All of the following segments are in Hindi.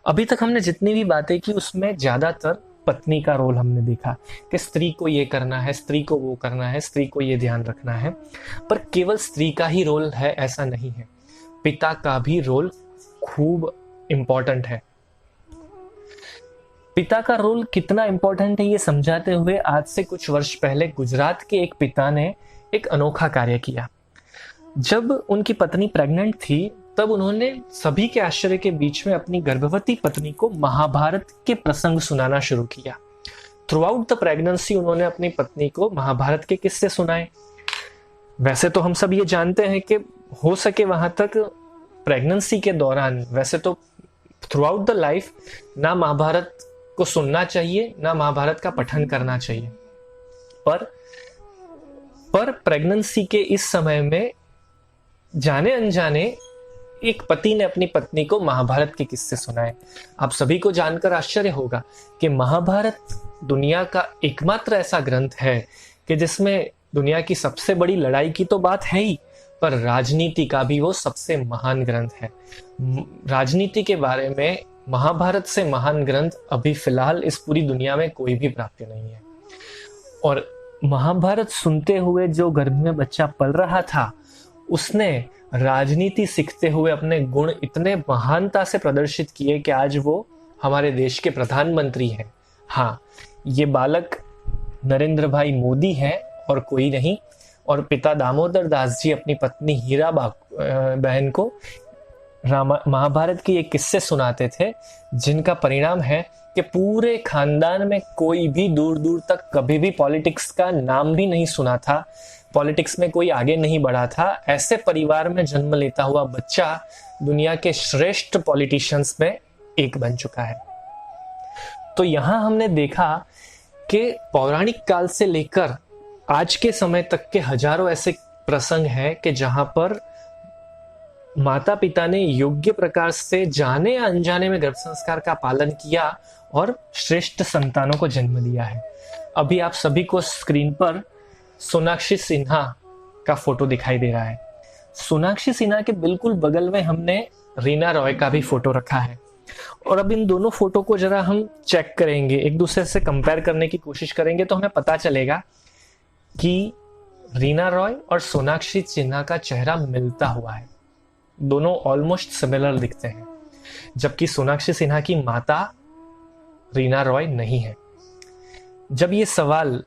अभी तक हमने जितनी भी बातें की उसमें ज्यादातर पत्नी का रोल हमने देखा कि स्त्री को ये करना है, स्त्री को वो करना है, स्त्री को ये ध्यान रखना है। पर केवल स्त्री का ही रोल है ऐसा नहीं है, पिता का भी रोल खूब इम्पोर्टेंट है। पिता का रोल कितना इम्पोर्टेंट है ये समझाते हुए आज से कुछ वर्ष पहले गुजरात के एक पिता ने एक अनोखा कार्य किया। जब उनकी पत्नी प्रेग्नेंट थी तब उन्होंने सभी के आश्चर्य के बीच में अपनी गर्भवती पत्नी को महाभारत के प्रसंग सुनाना शुरू किया। थ्रू आउट द प्रेगनेंसी उन्होंने अपनी पत्नी को महाभारत के किस्से सुनाए। वैसे तो हम सब ये जानते हैं कि हो सके वहां तक प्रेगनेंसी के दौरान, वैसे तो थ्रू आउट द लाइफ ना महाभारत को सुनना चाहिए ना महाभारत का पठन करना चाहिए, पर प्रेगनेंसी के इस समय में जाने अनजाने एक पति ने अपनी पत्नी को महाभारत के किस्से सुनाए। आप सभी को जानकर आश्चर्य होगा कि महाभारत दुनिया का एकमात्र ऐसा ग्रंथ है कि जिसमें दुनिया की सबसे बड़ी लड़ाई की तो बात है ही, पर राजनीति का भी वो सबसे महान ग्रंथ है। राजनीति के बारे में महाभारत से महान ग्रंथ अभी फिलहाल इस पूरी दुनिया में कोई भी प्राप्त नहीं है। और महाभारत सुनते हुए जो गर्भ में बच्चा पल रहा था उसने राजनीति सीखते हुए अपने गुण इतने महानता से प्रदर्शित किए कि आज वो हमारे देश के प्रधानमंत्री हैं। हाँ, ये बालक नरेंद्र भाई मोदी हैं और कोई नहीं। और पिता दामोदर दास जी अपनी पत्नी हीरा बहन को महाभारत के ये किस्से सुनाते थे, जिनका परिणाम है कि पूरे खानदान में कोई भी दूर दूर तक कभी भी पॉलिटिक्स का नाम भी नहीं सुना था, पॉलिटिक्स में कोई आगे नहीं बढ़ा था। ऐसे परिवार में जन्म लेता हुआ बच्चा दुनिया के श्रेष्ठ पॉलिटिशियंस में एक बन चुका है। तो यहां हमने देखा कि पौराणिक काल से लेकर आज के समय तक के हजारों ऐसे प्रसंग हैं कि जहां पर माता पिता ने योग्य प्रकार से जाने या अनजाने में गर्भ संस्कार का पालन किया और श्रेष्ठ संतानों को जन्म दिया है। अभी आप सभी को स्क्रीन पर सोनाक्षी सिन्हा का फोटो दिखाई दे रहा है। सोनाक्षी सिन्हा के बिल्कुल बगल में हमने रीना रॉय का भी फोटो रखा है। और अब इन दोनों फोटो को जरा हम चेक करेंगे, एक दूसरे से कंपेयर करने की कोशिश करेंगे तो हमें पता चलेगा कि रीना रॉय और सोनाक्षी सिन्हा का चेहरा मिलता हुआ है। दोनों ऑलमोस्ट सिमिलर दिखते हैं, जबकि सोनाक्षी सिन्हा की माता रीना रॉय नहीं है। जब ये सवाल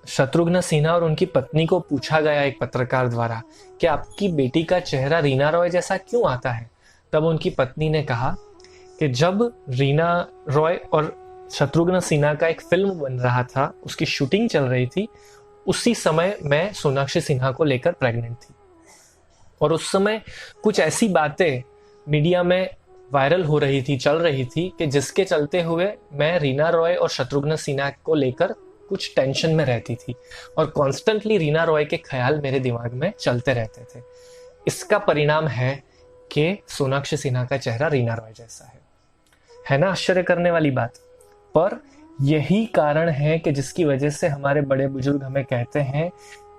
शत्रुघ्न सिन्हा और उनकी पत्नी को पूछा गया एक पत्रकार द्वारा कि आपकी बेटी का चेहरा रीना रॉय जैसा क्यों आता है, तब उनकी पत्नी ने कहा कि जब रीना रॉय और शत्रुघ्न सिन्हा का एक फिल्म बन रहा था, उसकी शूटिंग चल रही थी, उसी समय मैं सोनाक्षी सिन्हा को लेकर प्रेग्नेंट थी। और उस समय कुछ ऐसी बातें मीडिया में वायरल हो रही थी, चल रही थी, कि जिसके चलते हुए मैं रीना रॉय और शत्रुघ्न सिन्हा को लेकर कुछ टेंशन में रहती थी और कॉन्स्टेंटली रीना रॉय के ख्याल मेरे दिमाग में चलते रहते थे। इसका परिणाम है कि सोनाक्षी सिन्हा का चेहरा रीना रॉय जैसा है ना? आश्चर्य करने वाली बात। पर यही कारण है कि जिसकी वजह से हमारे बड़े बुजुर्ग हमें कहते हैं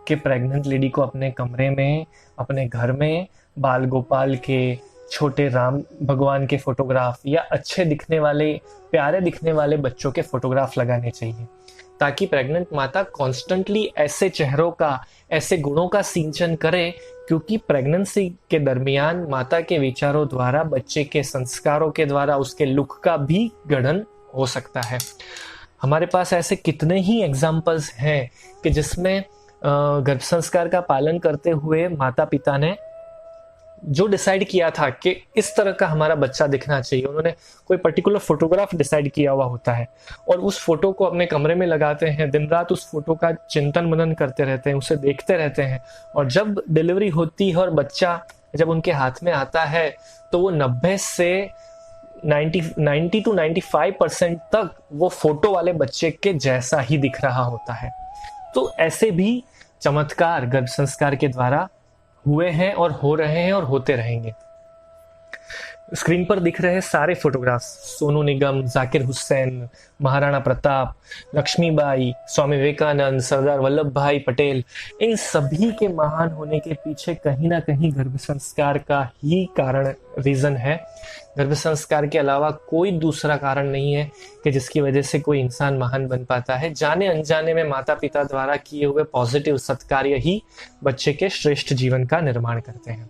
कि प्रेग्नेंट लेडी को अपने कमरे में, अपने घर में बाल गोपाल के, छोटे राम भगवान के फोटोग्राफ या अच्छे दिखने वाले, प्यारे दिखने वाले बच्चों के फोटोग्राफ लगाने चाहिए, ताकि प्रेग्नेंट माता कॉन्स्टेंटली ऐसे चेहरों का, ऐसे गुणों का सिंचन करे, क्योंकि प्रेगनेंसी के दरमियान माता के विचारों द्वारा, बच्चे के संस्कारों के द्वारा उसके लुक का भी गठन हो सकता है। हमारे पास ऐसे कितने ही एग्जाम्पल्स हैं कि जिसमें गर्भ संस्कार का पालन करते हुए माता पिता ने जो डिसाइड किया था कि इस तरह का हमारा बच्चा दिखना चाहिए, उन्होंने कोई पर्टिकुलर फोटोग्राफ डिसाइड किया हुआ होता है और उस फोटो को अपने कमरे में लगाते हैं, दिन रात उस फोटो का चिंतन मनन करते रहते हैं, उसे देखते रहते हैं। और जब डिलीवरी होती है और बच्चा जब उनके हाथ में आता है तो वो 90 से 90 to 95% तक वो फोटो वाले बच्चे के जैसा ही दिख रहा होता है। तो ऐसे भी चमत्कार गर्भ संस्कार के द्वारा हुए हैं और हो रहे हैं और होते रहेंगे। स्क्रीन पर दिख रहे सारे फोटोग्राफ्स, सोनू निगम, जाकिर हुसैन, महाराणा प्रताप, लक्ष्मीबाई, स्वामी विवेकानंद, सरदार वल्लभ भाई पटेल, इन सभी के महान होने के पीछे कहीं ना कहीं गर्भ संस्कार का ही कारण, रीजन है। गर्भ संस्कार के अलावा कोई दूसरा कारण नहीं है कि जिसकी वजह से कोई इंसान महान बन पाता है। जाने अनजाने में माता पिता द्वारा किए हुए पॉजिटिव सत्कार्य ही बच्चे के श्रेष्ठ जीवन का निर्माण करते हैं।